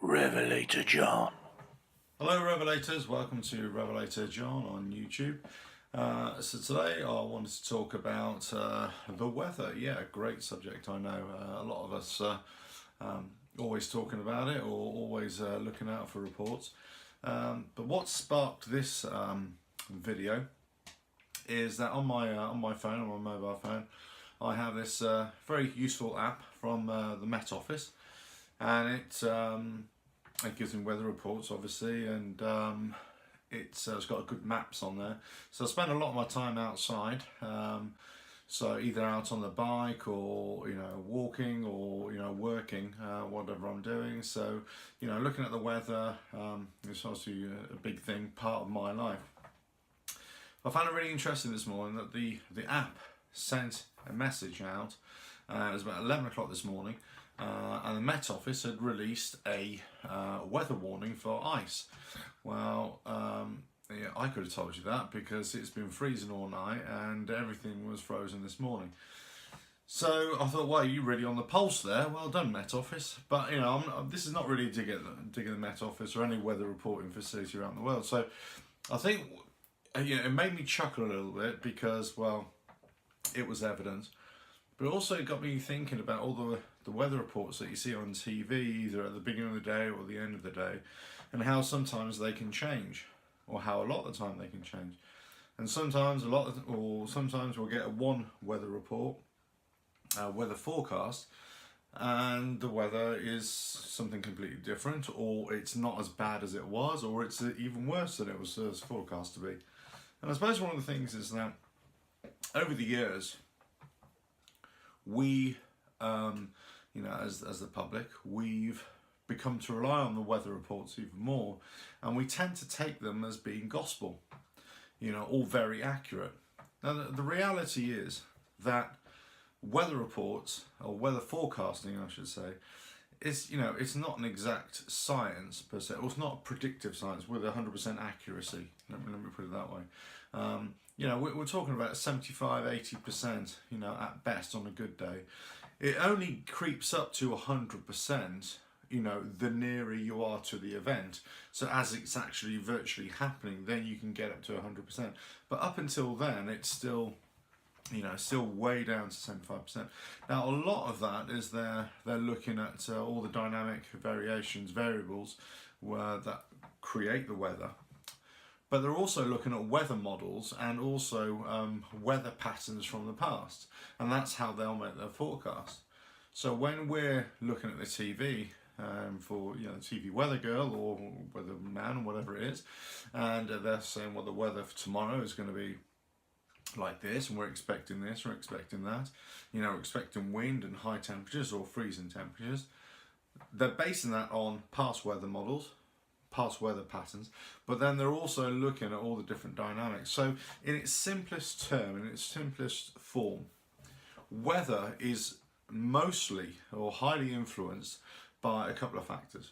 Revelator John. Hello Revelators, welcome to Revelator John on YouTube. So today I wanted to talk about the weather. Yeah, great subject, I know. A lot of us always talking about it or always looking out for reports. But what sparked this video is that on my phone, on my mobile phone, I have this very useful app from the Met Office, and it gives me weather reports, obviously, and it's got good maps on there. So I spend a lot of my time outside, so either out on the bike or walking or working, whatever I'm doing. So looking at the weather is obviously a big thing, part of my life. I found it really interesting this morning that the app sent a message out. It was about 11 o'clock this morning, and the Met Office had released a weather warning for ice. Well, yeah, I could have told you that because it's been freezing all night and everything was frozen this morning. So I thought, well, you're really on the pulse there. Well done, Met Office. But this is not really digging the Met Office or any weather reporting facility around the world. So I think it made me chuckle a little bit because, well, it was evidence. But also it got me thinking about all the weather reports that you see on TV, either at the beginning of the day or the end of the day, and how sometimes they can change, or how a lot of the time they can change. And sometimes sometimes we'll get one weather report, weather forecast, and the weather is something completely different, or it's not as bad as it was, or it's even worse than it was forecast to be. And I suppose one of the things is that over the years, we, as the public, we've become to rely on the weather reports even more, and we tend to take them as being gospel, all very accurate. Now, the reality is that weather reports, or weather forecasting, I should say, it's not an exact science per se. It's not a predictive science with 100% accuracy. Let me put it that way. We're talking about 75, 80%, at best on a good day. It only creeps up to 100%, the nearer you are to the event. So as it's actually virtually happening, then you can get up to 100%. But up until then, it's still way down to 75%. Now, a lot of that is they're looking at all the dynamic variables that create the weather. But they're also looking at weather models and also weather patterns from the past. And that's how they'll make their forecast. So when we're looking at the TV for the TV weather girl or weather man, whatever it is, and they're saying, well, the weather for tomorrow is going to be like this, and we're expecting this, we're expecting that, we're expecting wind and high temperatures or freezing temperatures. They're basing that on past weather models, past weather patterns, but then they're also looking at all the different dynamics. So in its simplest term, in its simplest form, weather is mostly or highly influenced by a couple of factors.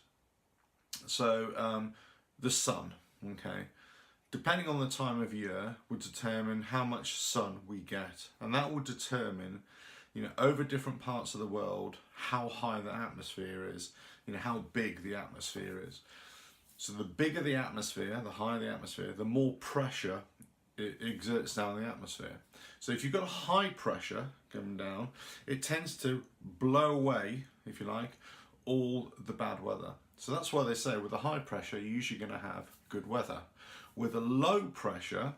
So the sun, okay, depending on the time of year, would determine how much sun we get, and that would determine over different parts of the world how high the atmosphere is, how big the atmosphere is. So the bigger the atmosphere, the higher the atmosphere, the more pressure it exerts down the atmosphere. So if you've got a high pressure coming down, it tends to blow away, if you like, all the bad weather. So that's why they say with a high pressure, you're usually going to have good weather. With a low pressure,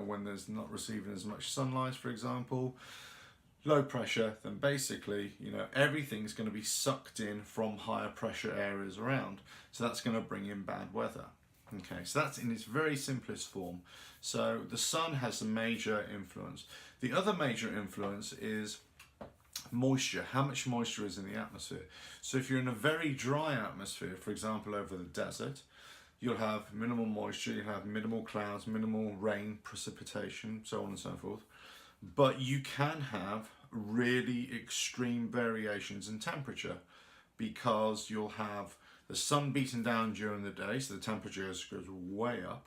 when there's not receiving as much sunlight, for example, low pressure, then basically, everything's going to be sucked in from higher pressure areas around. So that's going to bring in bad weather. Okay, so that's in its very simplest form. So the sun has a major influence. The other major influence is moisture, how much moisture is in the atmosphere. So if you're in a very dry atmosphere, for example, over the desert, you'll have minimal moisture, you'll have minimal clouds, minimal rain, precipitation, so on and so forth. But you can have really extreme variations in temperature because you'll have the sun beating down during the day, so the temperature goes way up.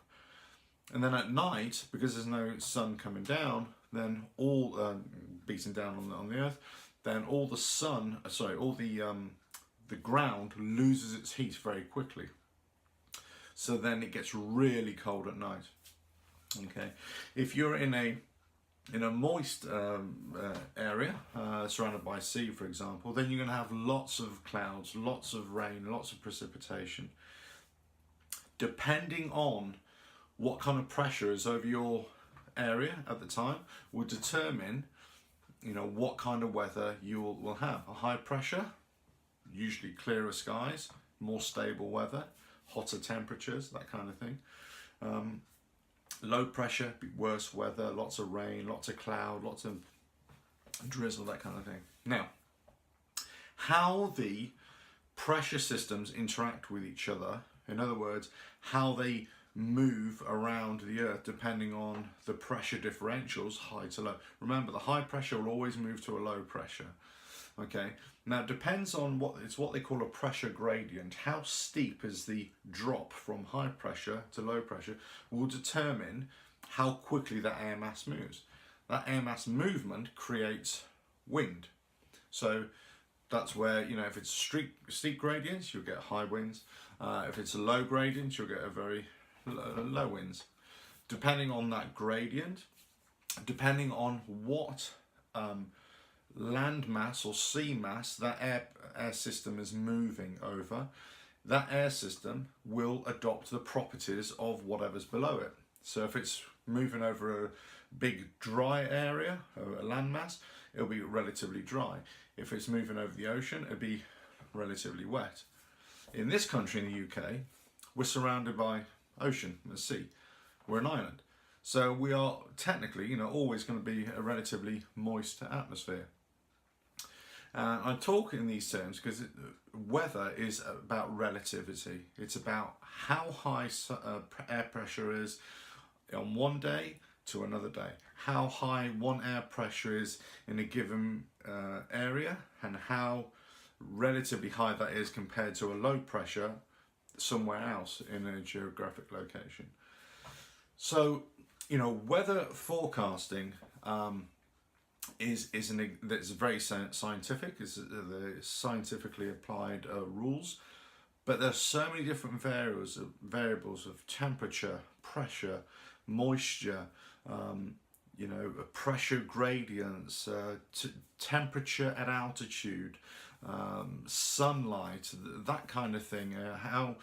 And then at night, because there's no sun coming down, then all beating down on the earth, then all the sun, all the the ground loses its heat very quickly. So then it gets really cold at night. Okay, if you're in a moist area surrounded by sea, for example, then you're going to have lots of clouds, lots of rain, lots of precipitation. Depending on what kind of pressure is over your area at the time will determine, you know, what kind of weather you will have. A high pressure, usually clearer skies, more stable weather, hotter temperatures, that kind of thing. Low pressure, worse weather, lots of rain, lots of cloud, lots of drizzle, that kind of thing. Now, how the pressure systems interact with each other, in other words, how they move around the earth depending on the pressure differentials, high to low. Remember, the high pressure will always move to a low pressure. Okay, now it depends on what they call a pressure gradient. How steep is the drop from high pressure to low pressure will determine how quickly that air mass moves. That air mass movement creates wind. So that's where, you know, if it's steep gradients, you'll get high winds. If it's a low gradient, you'll get a very low winds. Depending on that gradient, depending on what land mass or sea mass that air system is moving over, that air system will adopt the properties of whatever's below it. So if it's moving over a big dry area, a land mass, it'll be relatively dry. If it's moving over the ocean, it'll be relatively wet. In this country, in the UK, we're surrounded by ocean and sea. We're an island. So we are technically, you know, always going to be a relatively moist atmosphere. I talk in these terms because weather is about relativity. It's about how high air pressure is on one day to another day. How high one air pressure is in a given area and how relatively high that is compared to a low pressure somewhere else in a geographic location. So, you know, weather forecasting is very scientific. It's the scientifically applied rules, but there's so many different variables of temperature, pressure, moisture, you know, pressure gradients, temperature at altitude, sunlight, that kind of thing, how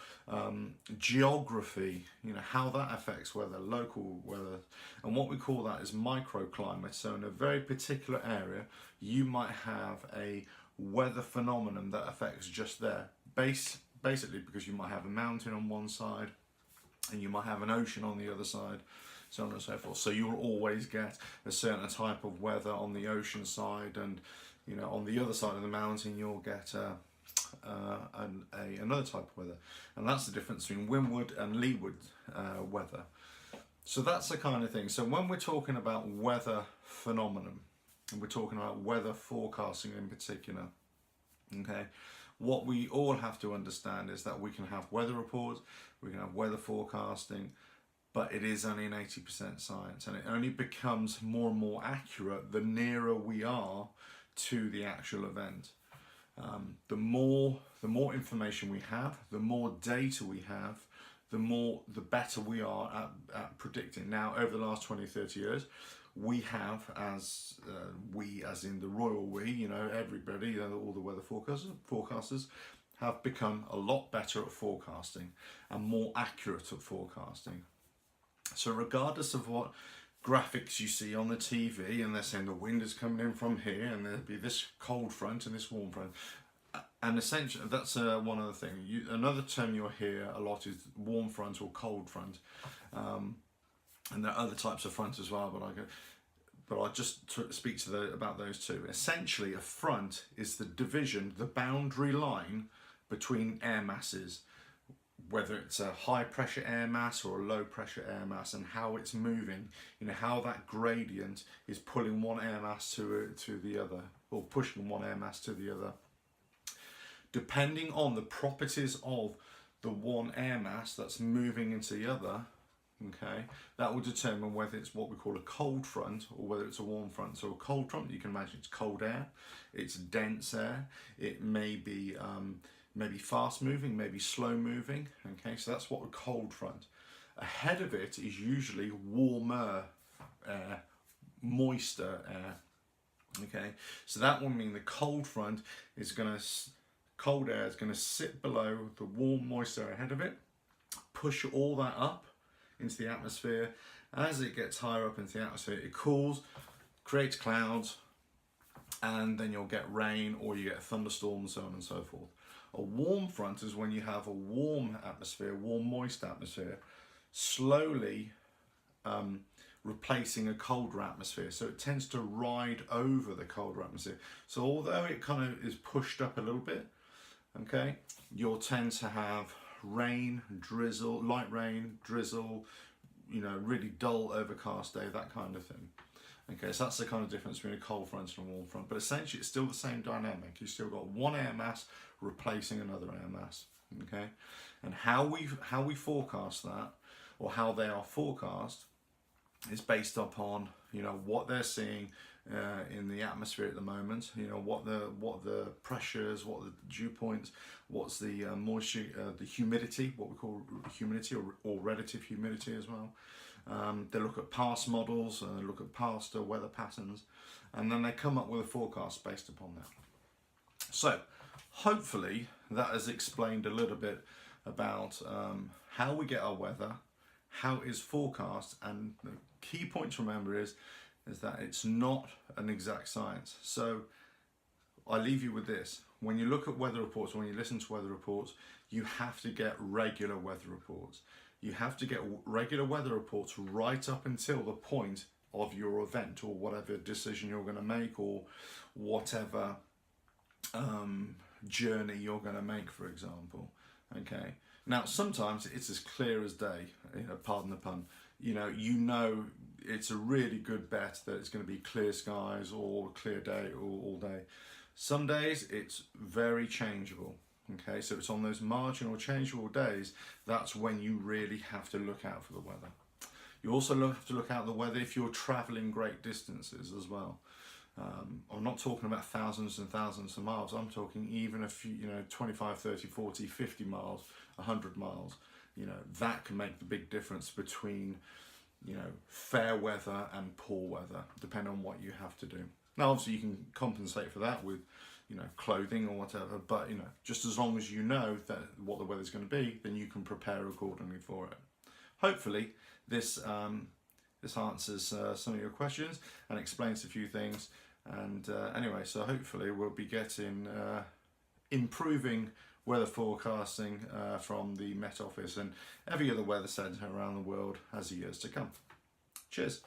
geography, you know, how that affects weather, local weather, and what we call that is microclimate. So in a very particular area, you might have a weather phenomenon that affects just there, basically because you might have a mountain on one side and you might have an ocean on the other side, so on and so forth. So you'll always get a certain type of weather on the ocean side, and you know, on the other side of the mountain, you'll get another type of weather, and that's the difference between windward and leeward weather. So that's the kind of thing. So when we're talking about weather phenomenon, and we're talking about weather forecasting in particular, okay, what we all have to understand is that we can have weather reports, we can have weather forecasting, but it is only an 80% science, and it only becomes more and more accurate the nearer we are to the actual event. The more information we have, the more data we have, the better we are at predicting. Now, over the last 20-30 years, we have, as in the royal we, you know, everybody, you know, all the weather forecasters have become a lot better at forecasting and more accurate at forecasting. So regardless of what graphics you see on the TV, and they're saying the wind is coming in from here and there'll be this cold front and this warm front, and essentially that's one other thing. Another term you'll hear a lot is warm front or cold front, and there are other types of fronts as well, but I'll just speak about those two. Essentially, a front is the division, the boundary line between air masses, whether it's a high pressure air mass or a low pressure air mass, and how it's moving, you know, how that gradient is pulling one air mass to the other, or pushing one air mass to the other. Depending on the properties of the one air mass that's moving into the other, okay, that will determine whether it's what we call a cold front or whether it's a warm front. So a cold front, you can imagine it's cold air, it's dense air, it may be maybe fast moving, maybe slow moving. Okay, so that's what a cold front. Ahead of it is usually warmer air, moister air. Okay, so that will mean the cold front is cold air is going to sit below the warm, moist air ahead of it, push all that up into the atmosphere. As it gets higher up into the atmosphere, it cools, creates clouds, and then you'll get rain or you get thunderstorms, so on and so forth. A warm front is when you have a warm atmosphere, warm, moist atmosphere, slowly replacing a colder atmosphere. So it tends to ride over the colder atmosphere. So although it kind of is pushed up a little bit, okay, you'll tend to have rain, drizzle, light rain, drizzle, you know, really dull overcast day, that kind of thing. Okay, so that's the kind of difference between a cold front and a warm front. But essentially it's still the same dynamic. You've still got one air mass replacing another air mass. Okay, and how we forecast that, or how they are forecast, is based upon, you know, what they're seeing in the atmosphere at the moment. You know, what the pressures, what the dew points, what's the moisture, the humidity, what we call humidity, or relative humidity as well. They look at past models, they look at past weather patterns, and then they come up with a forecast based upon that. So hopefully that has explained a little bit about how we get our weather, how it is forecast, and the key point to remember is that it's not an exact science. So I leave you with this. When you look at weather reports, when you listen to weather reports, you have to get regular weather reports. You have to get regular weather reports right up until the point of your event, or whatever decision you're going to make, or whatever journey you're going to make, for example. Okay. Now, sometimes it's as clear as day, you know, pardon the pun. You know it's a really good bet that it's going to be clear skies or clear day or all day. Some days it's very changeable. Okay, so it's on those marginal changeable days, that's when you really have to look out for the weather. You also have to look out for the weather if you're traveling great distances as well. I'm not talking about thousands and thousands of miles. I'm talking even a few, 25, 30, 40, 50 miles, 100 miles. That can make the big difference between, fair weather and poor weather, depending on what you have to do. Now, obviously, you can compensate for that with, clothing or whatever. But, just as long as you know that what the weather's going to be, then you can prepare accordingly for it. Hopefully, this answers some of your questions and explains a few things. And anyway, so hopefully we'll be getting improving weather forecasting from the Met Office and every other weather centre around the world as the years to come. Cheers.